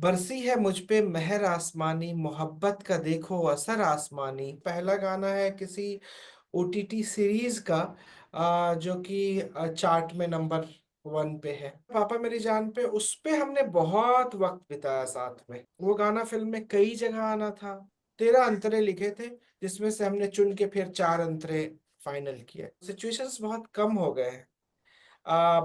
बरसी है मुझ पे मेहर आसमानी, मोहब्बत का देखो असर आसमानी। पहला गाना है किसी ओटीटी सीरीज का, जो कि चार्ट में नंबर 1 पे है। पापा मेरी जान पे, उस पे हमने बहुत वक्त बिताया साथ में। वो गाना फिल्म में कई जगह आना था। 13 अंतरे लिखे थे, जिसमें से हमने चुन के फिर 4 अंतरे फाइनल किए। सिचुएशंस बहुत कम हो गए हैं।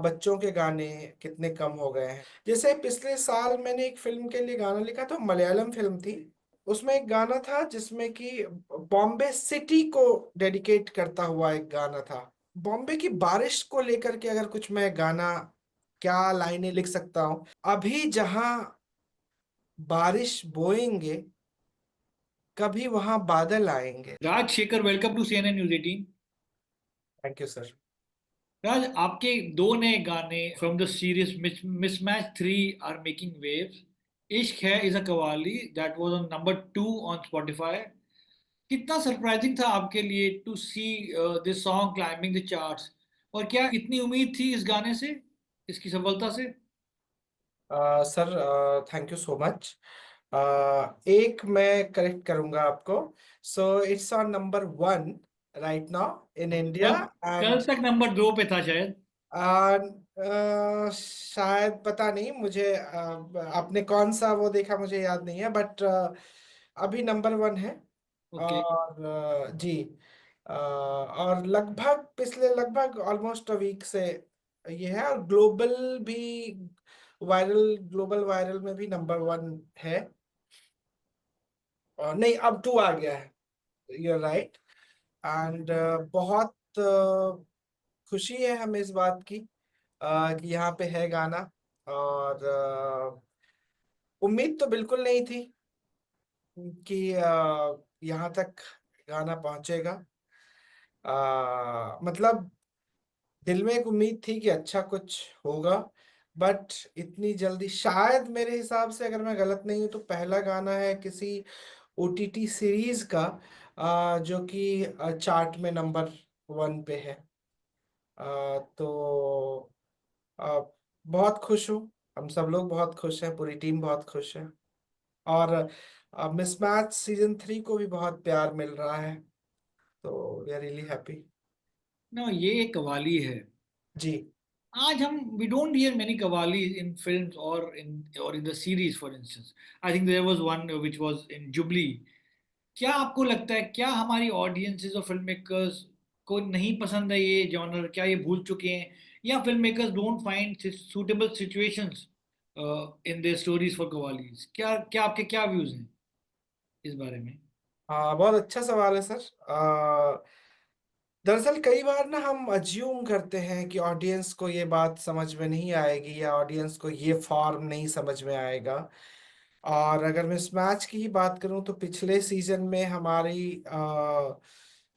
बच्चों के गाने कितने कम हो गए हैं। जैसे पिछले साल मैंने एक फिल्म के लिए गाना लिखा था, मलयालम फिल्म थी। उसमें एक गाना था जिसमें कि बॉम्बे सिटी को डेडिकेट करता हुआ एक गाना था। बॉम्बे की बारिश को लेकर के अगर कुछ मैं गाना, क्या लाइनें लिख सकता हूँ। अभी जहां बारिश बोएंगे, कभी वहां बादल आएंगे। Raj Shekhar, welcome to CNN news 18। Thank you sir. Raj, आपके दो नए गाने from the series mismatch 3 are making waves. Ishq Hai is a qawwali that was on number 2 on Spotify. कितना सरप्राइजिंग था आपके लिए to see this song climbing the charts? और क्या इतनी उम्मीद थी इस गाने से, इसकी सफलता से? Sir, thank you so much. एक मैं करेक्ट करूंगा आपको। So it's on number 1 right now in India. कल कल एंड तक नंबर 2 पे था शायद। शायद, पता नहीं मुझे, आपने कौन सा वो देखा मुझे याद नहीं है, बट अभी नंबर 1 है। ओके। और जी, और लगभग पिछले लगभग ऑलमोस्ट अ वीक से ये है। और ग्लोबल भी, ग्लोबल वायरल में भी नंबर 1 है। और नहीं, अब 2 आ गया है। You're right. एंड बहुत खुशी है हमें इस बात की, कि यहाँ पे है गाना। और उम्मीद तो बिल्कुल नहीं थी कि यहाँ तक गाना पहुंचेगा। मतलब दिल में एक उम्मीद थी कि अच्छा कुछ होगा, बट इतनी जल्दी शायद, मेरे हिसाब से अगर मैं गलत नहीं हूं तो पहला गाना है किसी ओटीटी सीरीज का, जो कि चार्ट में नंबर 1 पे है। तो बहुत खुश हूँ। हम सब लोग बहुत खुश हैं, पूरी टीम बहुत खुश है। और मिसमैच सीजन 3 को भी बहुत प्यार मिल रहा है। तो वी आर रियली हैप्पी। ना, ये एक कवाली है। जी। आज हम we don't hear many qawwali in films और in the series. For instance, I think there was one which was in Jubilee. क्या आपको लगता है, क्या हमारी ऑडियंसेस और फिल्म मेकर्स को नहीं पसंद है ये जॉनर? क्या ये भूल चुके हैं, या film makers don't find suitable situations in their stories for qawwalis? क्या क्या आपके क्या व्यूज हैं इस बारे में? हाँ, बहुत अच्छा सवाल है सर। दरअसल कई बार ना हम अज्यूम करते हैं कि ऑडियंस को ये बात समझ में नहीं आएगी, या ऑडियंस को ये फॉर्म नहीं समझ में आएगा। और अगर मैं इस मैच की ही बात करूं तो पिछले सीजन में हमारी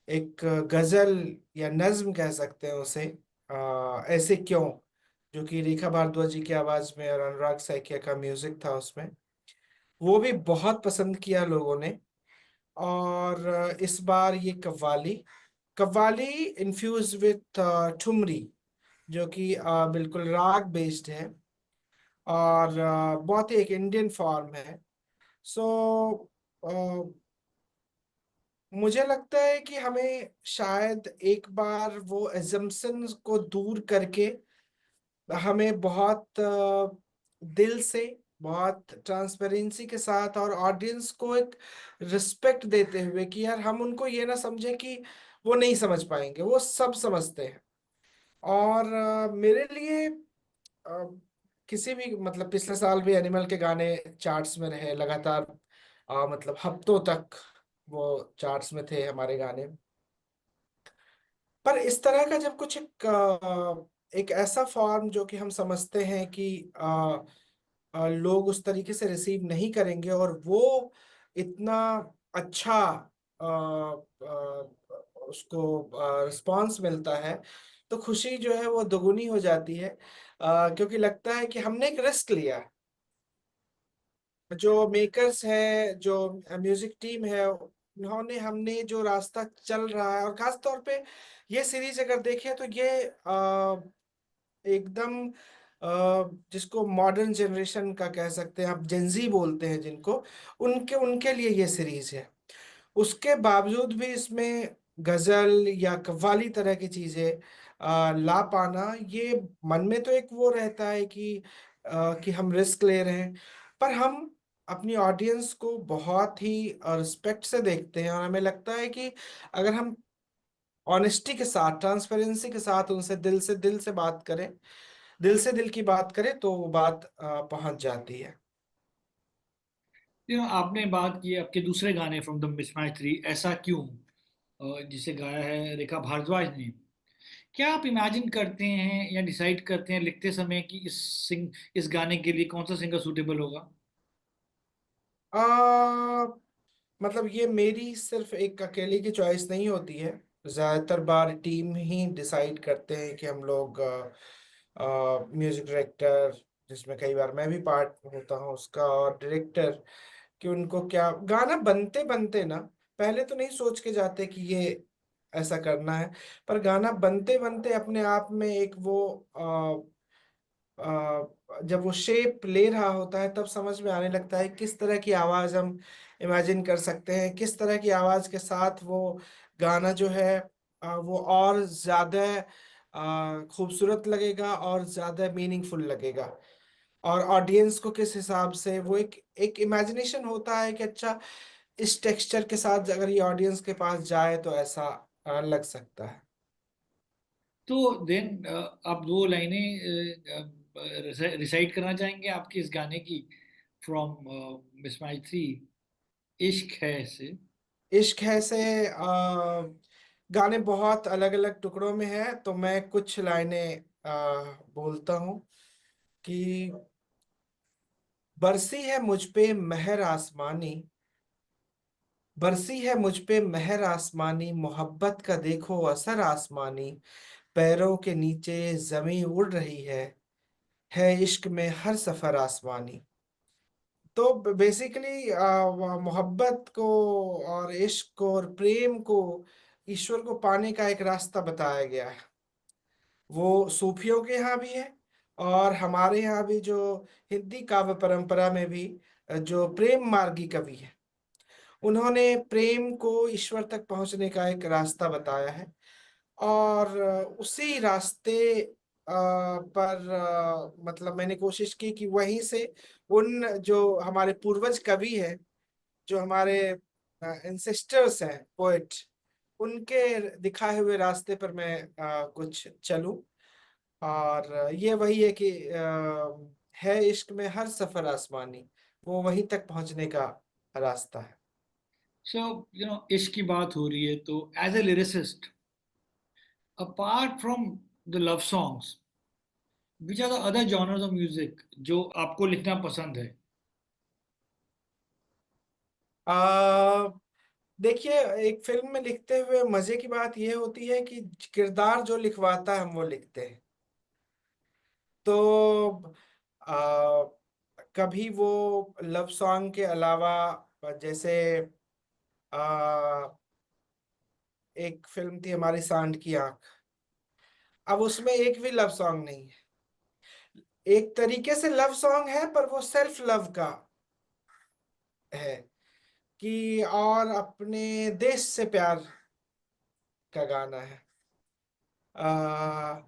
एक गजल या नज्म कह सकते हैं उसे, ऐसे क्यों, जो कि रेखा भारद्वाज जी की आवाज में और अनुराग सैकिया का म्यूजिक था उसमें, वो भी बहुत पसंद किया लोगों ने। और इस बार ये कव्वाली, कव्वाली इन्फ्यूज विथ ठुमरी, जो कि बिल्कुल राग बेस्ड है। और बहुत ही एक इंडियन फॉर्म है। सो मुझे लगता है कि हमें शायद एक बार वो एजम्पशंस को दूर करके, हमें बहुत दिल से, बहुत ट्रांसपेरेंसी के साथ और ऑडियंस को एक रिस्पेक्ट देते हुए, कि यार हम उनको ये ना समझे कि वो नहीं समझ पाएंगे, वो सब समझते हैं। और मेरे लिए किसी भी, मतलब पिछले साल भी एनिमल के गाने चार्ट्स में रहे लगातार, मतलब हफ्तों तक वो चार्ट्स में थे हमारे गाने। पर इस तरह का जब कुछ एक ऐसा फॉर्म जो कि हम समझते हैं कि लोग उस तरीके से रिसीव नहीं करेंगे, और वो इतना अच्छा उसको रिस्पांस मिलता है, तो खुशी जो है वो दोगुनी हो जाती है। क्योंकि लगता है कि हमने एक रिस्क लिया। जो मेकर्स है, जो म्यूजिक टीम है, उन्होंने, हमने जो रास्ता चल रहा है, और खास तौर पे ये सीरीज अगर देखें तो ये एकदम जिसको मॉडर्न जनरेशन का कह सकते हैं, आप जेंजी बोलते हैं जिनको, उनके उनके लिए ये सीरीज है। उसके बावजूद भी इसमें गजल या कव्वाली तरह की चीजें ला पाना, ये मन में तो एक वो रहता है कि हम रिस्क ले रहे हैं, पर हम अपनी ऑडियंस को बहुत ही रिस्पेक्ट से देखते हैं, और हमें लगता है कि अगर हम ऑनेस्टी के साथ, ट्रांसपेरेंसी के साथ उनसे दिल से बात करें, दिल से दिल की बात करें, तो वो बात पहुंच जाती है। आपने बात की आपके दूसरे गाने फ्रॉम द मिसमैच थ्री, ऐसा क्यों, जिसे गाया है रेखा भारद्वाज ने। क्या आप इमेजिन करते हैं या डिसाइड करते हैं लिखते समय कि इस गाने के लिए कौन सा सिंगर सूटेबल होगा? आ, मतलब ये मेरी सिर्फ एक अकेले की चॉइस नहीं होती है। ज्यादातर बार टीम ही डिसाइड करते हैं कि हम लोग म्यूजिक डायरेक्टर, जिसमें कई बार मैं भी पार्ट होता हूँ उसका, और डायरेक्टर, कि उनको क्या गाना बनते बनते ना, पहले तो नहीं सोच के जाते कि ये ऐसा करना है, पर गाना बनते बनते अपने आप में एक वो जब वो शेप ले रहा होता है, तब समझ में आने लगता है किस तरह की आवाज हम इमेजिन कर सकते हैं, किस तरह की आवाज के साथ वो गाना जो है वो और ज्यादा खूबसूरत लगेगा और ज्यादा मीनिंगफुल लगेगा। और ऑडियंस को किस हिसाब से वो एक एक इमेजिनेशन होता है कि अच्छा, इस टेक्सचर के साथ अगर ये ऑडियंस के पास जाए तो ऐसा लग सकता है। तो देन आप दो लाइनें रिसाइड करना चाहेंगे आपके इस गाने की फ्रॉम मिसमैच थ्री, इश्क है से। इश्क है से गाने बहुत अलग अलग टुकड़ों में है, तो मैं कुछ लाइनें बोलता हूँ कि बरसी है मुझ पे मेहर आसमानी, बरसी है मुझ पे मेहर आसमानी, मोहब्बत का देखो असर आसमानी, पैरों के नीचे जमीन उड़ रही है इश्क में हर सफर आसमानी। तो बेसिकली मोहब्बत को और इश्क को और प्रेम को, ईश्वर को पाने का एक रास्ता बताया गया है। वो सूफियों के यहाँ भी है, और हमारे यहाँ भी जो हिंदी काव्य परंपरा में भी जो प्रेम मार्गी कवि है, उन्होंने प्रेम को ईश्वर तक पहुंचने का एक रास्ता बताया है। और उसी रास्ते पर मतलब मैंने कोशिश की कि वहीं से उन जो हमारे पूर्वज कवि हैं, जो हमारे एंसेस्टर्स हैं पोएट, उनके दिखाए हुए रास्ते पर मैं कुछ चलूं। और ये वही है कि है इश्क में हर सफर आसमानी, वो वहीं तक पहुंचने का रास्ता है। सो इश्क की बात हो रही है तो as a lyricist, apart from the love songs, which are the other genres of music जो आपको लिखना पसंद है? आ, देखिए, एक फिल्म में लिखते हुए मजे की बात यह होती है कि किरदार जो लिखवाता है हम वो लिखते हैं। तो आ, कभी वो लव सॉन्ग के अलावा, जैसे आ, एक फिल्म थी हमारी सांड की आंख, अब उसमें एक भी लव सॉन्ग नहीं है। एक तरीके से लव सॉन्ग है, पर वो सेल्फ लव का है, कि और अपने देश से प्यार का गाना है। आ,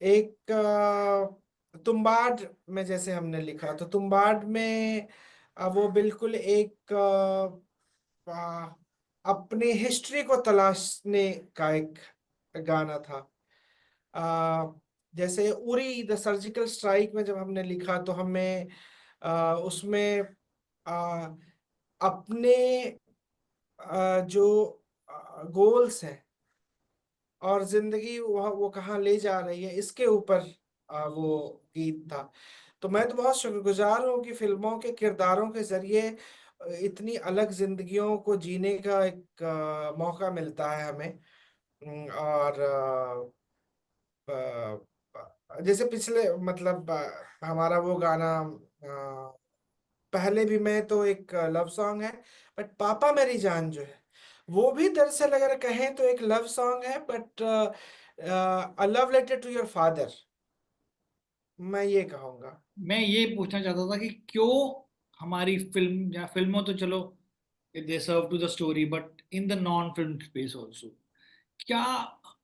एक तुम्बाड में जैसे हमने लिखा, तो तुम्बाड में वो बिल्कुल एक आ, अपने हिस्ट्री को तलाशने का एक गाना था। आ, जैसे उरी द सर्जिकल स्ट्राइक में जब हमने लिखा, तो हमें उसमें आ, अपने जो गोल्स हैं और जिंदगी वो कहाँ ले जा रही है, इसके ऊपर वो गीत था। तो मैं तो बहुत शुक्रगुजार हूँ कि फिल्मों के किरदारों के जरिए इतनी अलग जिंदगियों को जीने का एक मौका मिलता है हमें। और जैसे पिछले मतलब हमारा वो गाना, पहले भी मैं तो एक लव सॉन्ग है, बट पापा मेरी जान जो है, वो भी दरअसल अगर कहें तो एक लव सॉन्ग है, but a love letter to your father. मैं ये कहूंगा। मैं ये पूछना चाहता था कि क्यों हमारी फिल्म, या फिल्मों तो चलो they serve to the story, but in the non film space also क्या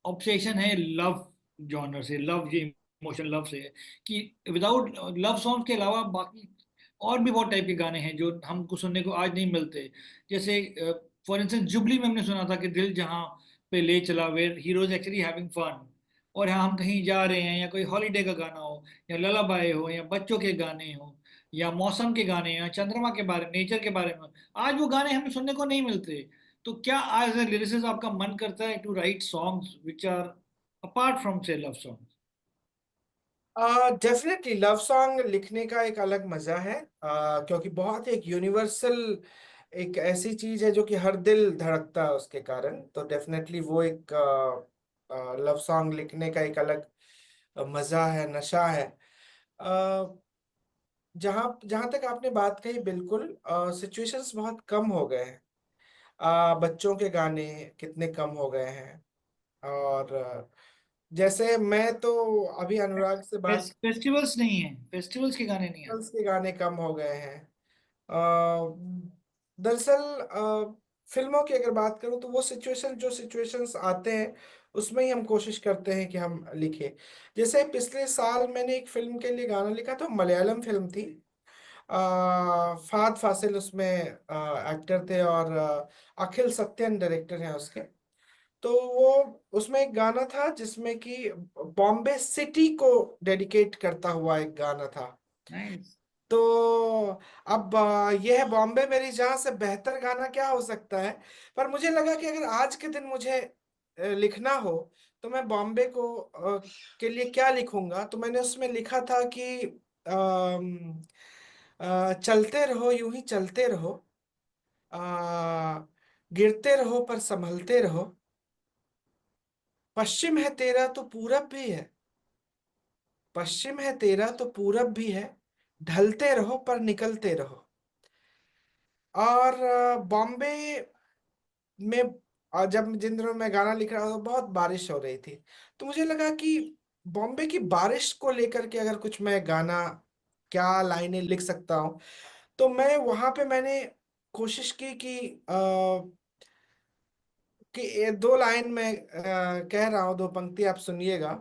ऑब्सेशन है लव जॉनर से, लव, ये इमोशन लव से है, कि विदाउट लव सॉन्ग के अलावा बाकी और भी बहुत टाइप के गाने हैं जो हमको सुनने को आज नहीं मिलते। जैसे फॉर इंस्टेंस जुबली में हमने सुना था कि दिल जहां पे ले चला, where heroes actually having fun, और यहाँ हम कहीं जा रहे हैं, या कोई हॉलीडे का गाना हो, या ललाबाय हो, या बच्चों के गाने हो, या मौसम के गाने, या चंद्रमा के बारे, नेचर के बारे में, आज वो गाने हमें सुनने को नहीं मिलते। तो क्या एज ए लिरिसिस्ट आपका मन करता है to write songs which are apart from say love songs? Definitely love song लिखने का एक अलग मजा है, क्योंकि बहुत एक यूनिवर्सल, एक ऐसी चीज है जो कि हर दिल धड़कता है उसके कारण। तो डेफिनेटली वो एक लव सॉन्ग लिखने का एक अलग मजा है, नशा है। जहाँ जहाँ तक आपने बात कही, बिल्कुल सिचुएशंस बहुत कम हो गए हैं। बच्चों के गाने कितने कम हो गए हैं। और जैसे मैं तो अभी अनुराग से बात, फेस्टिवल्स नहीं है, फेस्टिवल्स के गाने नहीं गर्ल्स आते। के गाने कम हो गए हैं। दरअसल फिल्मों की अगर बात करूं तो वो सिचुएशन, जो सिचुएशंस आते हैं उसमें ही हम कोशिश करते हैं कि हम लिखें। जैसे पिछले साल मैंने एक फिल्म के लिए गाना लिखा था, मलयालम फिल्म थी। फाद फासिल उसमें एक्टर थे, और अखिल सत्यन डायरेक्टर हैं उसके। तो वो, उसमें एक गाना था जिसमें कि बॉम्बे सिटी को डेडिकेट करता हुआ एक गाना था। नाइस। तो अब यह है बॉम्बे मेरी जान से बेहतर गाना क्या हो सकता है। पर मुझे लगा कि अगर आज के दिन मुझे लिखना हो तो मैं बॉम्बे को के लिए क्या लिखूंगा। तो मैंने उसमें लिखा था कि चलते रहो यूं ही चलते रहो, आ, गिरते रहो पर संभलते रहो, पश्चिम है तेरा तो पूरब भी है, पश्चिम है तेरा तो पूरब भी है, ढलते रहो पर निकलते रहो। और बॉम्बे में जब जिन दिनों मैं गाना लिख रहा था तो बहुत बारिश हो रही थी। तो मुझे लगा कि बॉम्बे की बारिश को लेकर के अगर कुछ मैं गाना, क्या लाइनें लिख सकता हूँ। तो मैं वहां पे मैंने कोशिश की कि ये दो लाइन में कह रहा हूँ, दो पंक्ति आप सुनिएगा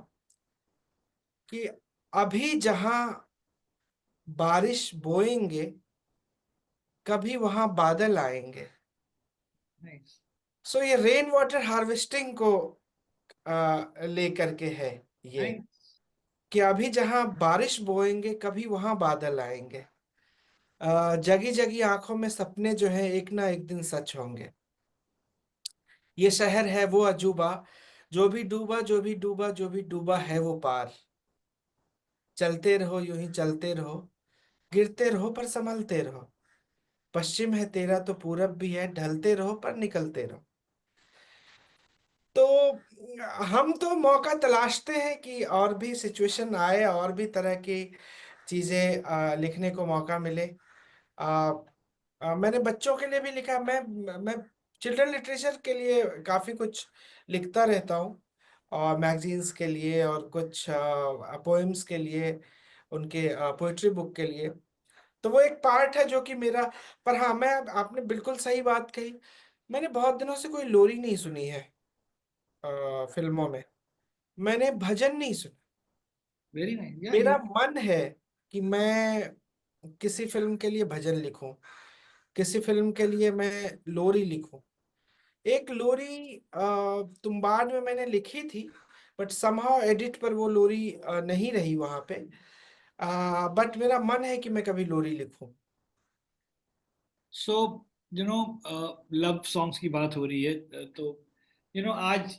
कि अभी जहां बारिश बोएंगे कभी वहां बादल आएंगे। नाइस। सो ये रेन वाटर हार्वेस्टिंग को लेकर के है ये, नाइस। कि अभी जहां बारिश बोएंगे कभी वहां बादल आएंगे। जगी जगी आंखों में सपने जो है एक ना एक दिन सच होंगे। ये शहर है वो अजूबा, जो भी डूबा जो भी डूबा जो भी डूबा है वो पार। चलते रहो यूं ही चलते रहो, गिरते रहो पर संभलते रहो, पश्चिम है तेरा तो पूरब भी है, ढलते रहो पर निकलते रहो। तो हम तो मौका तलाशते हैं कि और भी सिचुएशन आए, और भी तरह की चीजें लिखने को मौका मिले। आ, मैंने बच्चों के लिए भी लिखा। मैं चिल्ड्रन लिटरेचर के लिए काफी कुछ लिखता रहता हूँ, और मैगजीन्स के लिए और कुछ पोएम्स के लिए, उनके पोइट्री बुक के लिए। तो वो एक पार्ट है जो कि मेरा। पर हाँ, मैं, आपने बिल्कुल सही बात कही, मैंने बहुत दिनों से कोई लोरी नहीं सुनी है फिल्मों में। मैंने भजन नहीं सुना। वेरी नाइस, या मेरा यू। मन है कि मैं किसी फिल्म के लिए भजन लिखूं, किसी फिल्म के लिए मैं लोरी लिखूं। एक लोरी तुम्बाड में मैंने लिखी थी, बट समहाउ एडिट पर वो लोरी नहीं रही वहां पे। बट मेरा मन है कि मैं कभी लोरी लिखूं। So you know, love songs की बात हो रही है, तो आज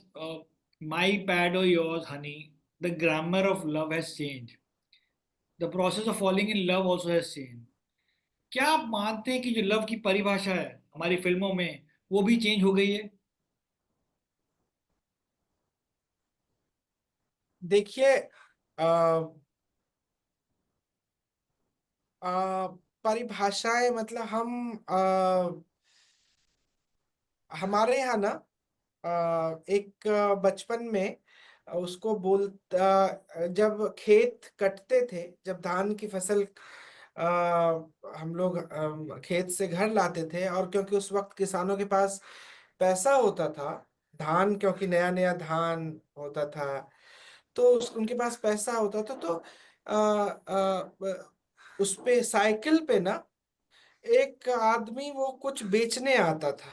माई पैड और yours Honey, the grammar of love has change, the process of falling in love also has change. क्या आप मानते हैं कि जो लव की परिभाषा है हमारी फिल्मों में वो भी चेंज हो गई है? देखिए, अ, परिभाषाएं मतलब हम हमारे यहाँ ना, एक बचपन में उसको बोलता, जब खेत कटते थे, जब धान की फसल हम लोग खेत से घर लाते थे, और क्योंकि उस वक्त किसानों के पास पैसा होता था, धान क्योंकि नया नया धान होता था, तो उनके पास पैसा होता था, तो उस पे साइकिल पे ना एक आदमी वो कुछ बेचने आता था।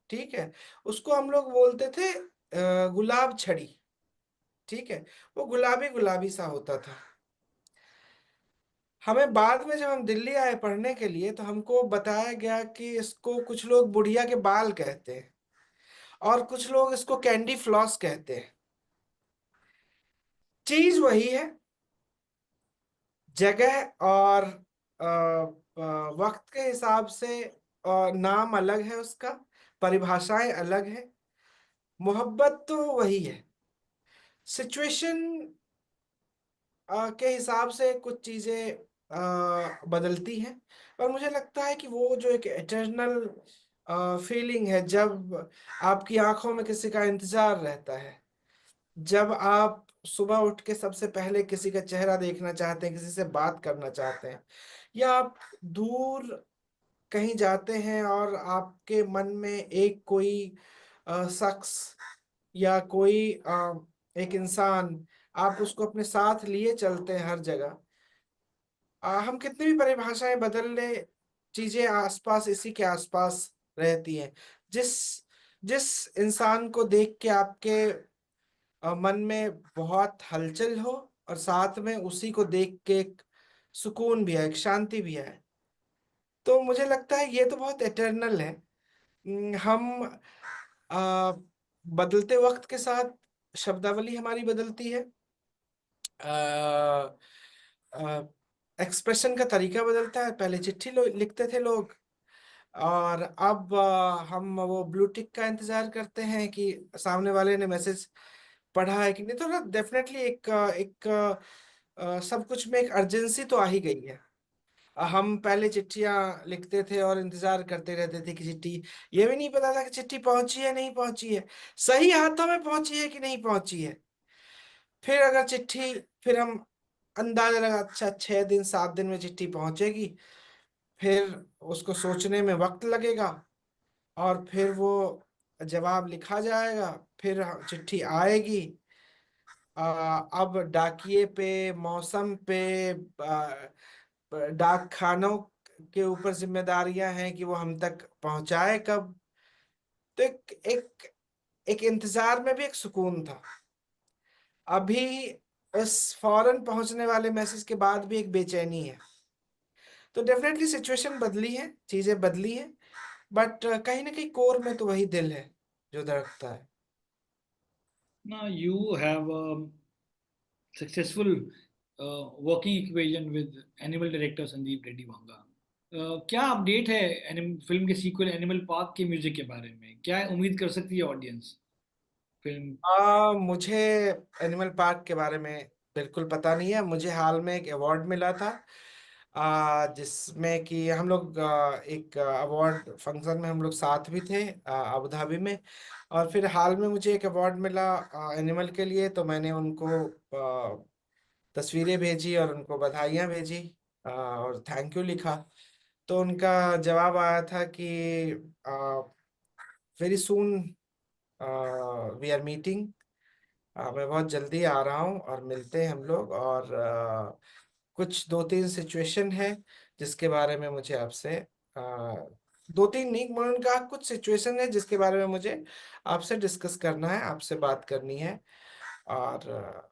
ठीक है, उसको हम लोग बोलते थे गुलाब छड़ी। ठीक है, वो गुलाबी गुलाबी सा होता था। हमें बाद में जब हम दिल्ली आए पढ़ने के लिए, तो हमको बताया गया कि इसको कुछ लोग बुढ़िया के बाल कहते हैं, और कुछ लोग इसको कैंडी फ्लॉस कहते हैं। चीज वही है, जगह और वक्त के हिसाब से नाम अलग है उसका, परिभाषाएं अलग है। मोहब्बत तो वही है, सिचुएशन के हिसाब से कुछ चीजें बदलती हैं। और मुझे लगता है कि वो जो एक एटर्नल फीलिंग है, जब आपकी आंखों में किसी का इंतजार रहता है, जब आप सुबह उठ के सबसे पहले किसी का चेहरा देखना चाहते हैं, किसी से बात करना चाहते हैं, या आप दूर कहीं जाते हैं और आपके मन में एक कोई शख्स या कोई एक इंसान, आप उसको अपने साथ लिए चलते हैं हर जगह। हम कितनी भी परिभाषाएं बदल ले, चीजें आसपास, इसी के आसपास रहती हैं। जिस जिस इंसान को देख के आपके मन में बहुत हलचल हो, और साथ में उसी को देख के एक सुकून भी है, एक शांति भी है, तो मुझे लगता है ये तो बहुत एटर्नल है। हम आ, बदलते वक्त के साथ शब्दावली हमारी बदलती है, एक्सप्रेशन का तरीका बदलता है। पहले चिट्ठी लिखते थे लोग, और अब हम वो ब्लू टिक का इंतजार करते हैं कि सामने वाले ने मैसेज पढ़ा है कि नहीं। तो ना डेफिनेटली सब कुछ में एक अर्जेंसी तो आ ही गई है। हम पहले चिट्ठियां लिखते थे और इंतजार करते रहते थे कि चिट्ठी, ये भी नहीं पता था कि चिट्ठी पहुंची है नहीं पहुंची है, सही हाथों में पहुंची है कि नहीं पहुंची है। फिर अगर चिट्ठी, फिर हम अंदाजा लगा, अच्छा 6 दिन 7 दिन में चिट्ठी पहुंचेगी, फिर उसको सोचने में वक्त लगेगा, और फिर वो जवाब लिखा जाएगा, फिर चिट्ठी आएगी। अब डाकिए पे, मौसम पे, डाक खानों के ऊपर जिम्मेदारियां हैं कि वो हम तक पहुंचाए कब। तो एक एक इंतजार में भी एक सुकून था। अभी इस फौरन पहुंचने वाले मैसेज के बाद भी एक बेचैनी है। तो डेफिनेटली सिचुएशन बदली है, चीजें बदली हैं, बट कहीं ना कहीं कोर में तो वही दिल है जो धड़कता है। Now you have a successful working equation with animal director Sandeep Reddy Vanga. क्या अपडेट है फिल्म के सीक्वल एनिमल पार्क के म्यूजिक के बारे में? क्या उम्मीद कर सकती है ऑडियंस फिल्म? मुझे एनिमल पार्क के बारे में बिल्कुल पता नहीं है। मुझे हाल में एक अवार्ड मिला था, जिसमें कि हम लोग एक अवार्ड फंक्शन में हम लोग साथ भी थे, अबू धाबी में। और फिर हाल में मुझे एक अवार्ड मिला एनिमल के लिए, तो मैंने उनको तस्वीरें भेजी और उनको बधाइयाँ भेजी, और थैंक यू लिखा। तो उनका जवाब आया था कि very soon we are meeting, मैं बहुत जल्दी आ रहा हूँ और मिलते हैं हम लोग। और कुछ 2-3 सिचुएशन है जिसके बारे में मुझे आपसे, 2-3 नहीं, मैंने उनका कुछ सिचुएशन है जिसके बारे में मुझे आपसे डिस्कस करना है, आपसे बात करनी है। और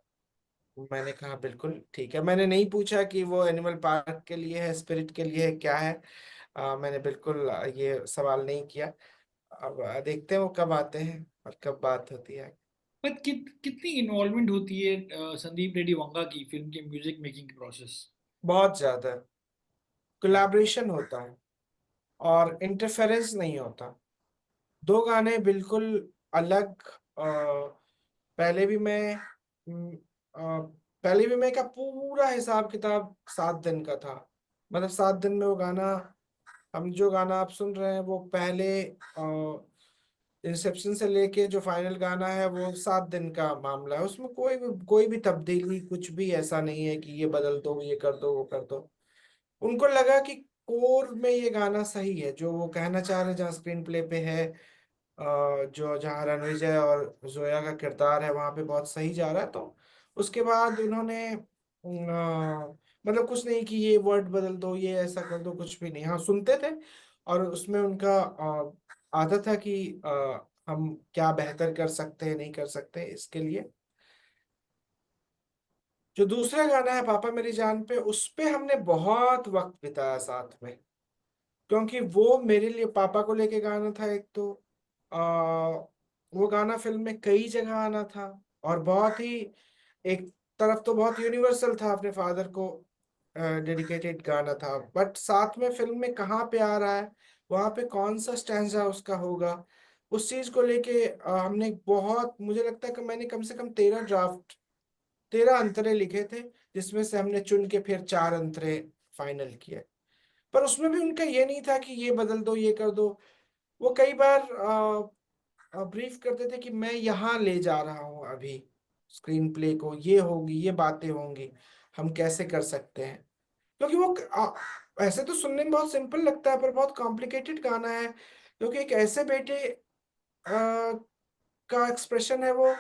मैंने कहा बिल्कुल ठीक है। मैंने नहीं पूछा कि वो एनिमल पार्क के लिए है, स्पिरिट के लिए है, क्या है। मैंने बिल्कुल ये सवाल नहीं किया। अब देखते हैं वो कब आते हैं और कब बात होती है। पर कितनी इन्वॉल्वमेंट होती है संदीप रेड्डी वांगा की फिल्म के म्यूजिक मेकिंग प्रोसेस? बहुत ज्यादा कोलैबोरेशन होता है और इंटरफेरेंस नहीं होता। दो गाने बिल्कुल अलग। पहले भी मैं पहले भी मैं का पूरा हिसाब किताब 7 दिन का था। मतलब 7 दिन में वो गाना, हम जो गाना आप सुन रहे हैं वो पहले इंसेप्शन से लेके जो फाइनल गाना है वो 7 दिन का मामला है, उसमें कोई भी तब्दीली, कुछ भी ऐसा नहीं है कि ये बदल दो, ये कर दो, वो कर दो। उनको लगा कि कोर में ये गाना सही है, जो वो कहना चाह रहे हैं, जहाँ स्क्रीन प्ले पे है, जो जहाँ रणविजय और जोया का किरदार है वहां पे बहुत सही जा रहा है। तो उसके बाद उन्होंने मतलब कुछ नहीं कि ये वर्ड बदल दो, ये ऐसा कर दो, कुछ भी नहीं। हाँ, सुनते थे, और उसमें उनका आदत है कि हम क्या बेहतर कर सकते हैं, नहीं कर सकते, इसके लिए। जो दूसरा गाना है पापा मेरी जान पे, उस पे हमने बहुत वक्त बिताया साथ में, क्योंकि वो मेरे लिए पापा को लेके गाना था। एक तो वो गाना फिल्म में कई जगह आना था, और बहुत ही, एक तरफ तो बहुत यूनिवर्सल था, अपने फादर को डेडिकेटेड गाना था, बट साथ में फिल्म में कहाँ पे आ रहा है, वहां पे कौन सा स्टैंजा उसका होगा, उस चीज को लेके हमने बहुत, मुझे लगता है कि मैंने कम से कम 13 ड्राफ्ट, 13 अंतरे लिखे थे, जिसमें से हमने चुन के फिर 4 अंतरे फाइनल किए। पर उसमें भी उनका ये नहीं था कि ये बदल दो, ये कर दो। वो कई बार ब्रीफ करते थे कि मैं यहाँ ले जा रहा हूँ अभी स्क्रीन प्ले को, ये होगी, ये बातें होंगी, हम कैसे कर सकते हैं। क्योंकि वो ऐसे तो सुनने में बहुत सिंपल लगता है, पर बहुत कॉम्प्लिकेटेड गाना है, क्योंकि एक ऐसे बेटे का एक्सप्रेशन है वो,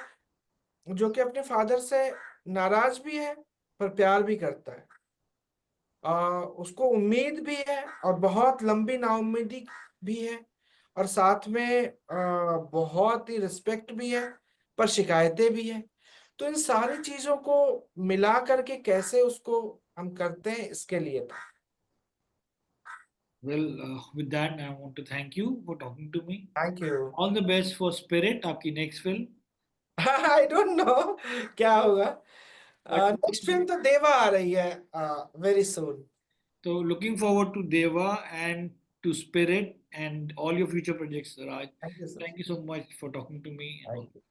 जो कि अपने फादर से नाराज भी है, पर प्यार भी करता है। उसको उम्मीद भी है, और बहुत लंबी नाउम्मीदी भी है, और साथ में बहुत ही रिस्पेक्ट भी है, पर शिकायतें भी है। तो इन सारी चीजों को मिला करके कैसे उसको हम करते हैं, इसके लिए था। Well, with that, I want to thank you for talking to me. Thank you. All the best for Spirit, आपकी next film. I don't know क्या होगा। But नेक्स्ट फिल्म तो देवा आ रही है very soon. so looking forward to Deva and to Spirit and all your future projects, Raj. Thank you sir. Thank you so much for talking to me and all. Thank you.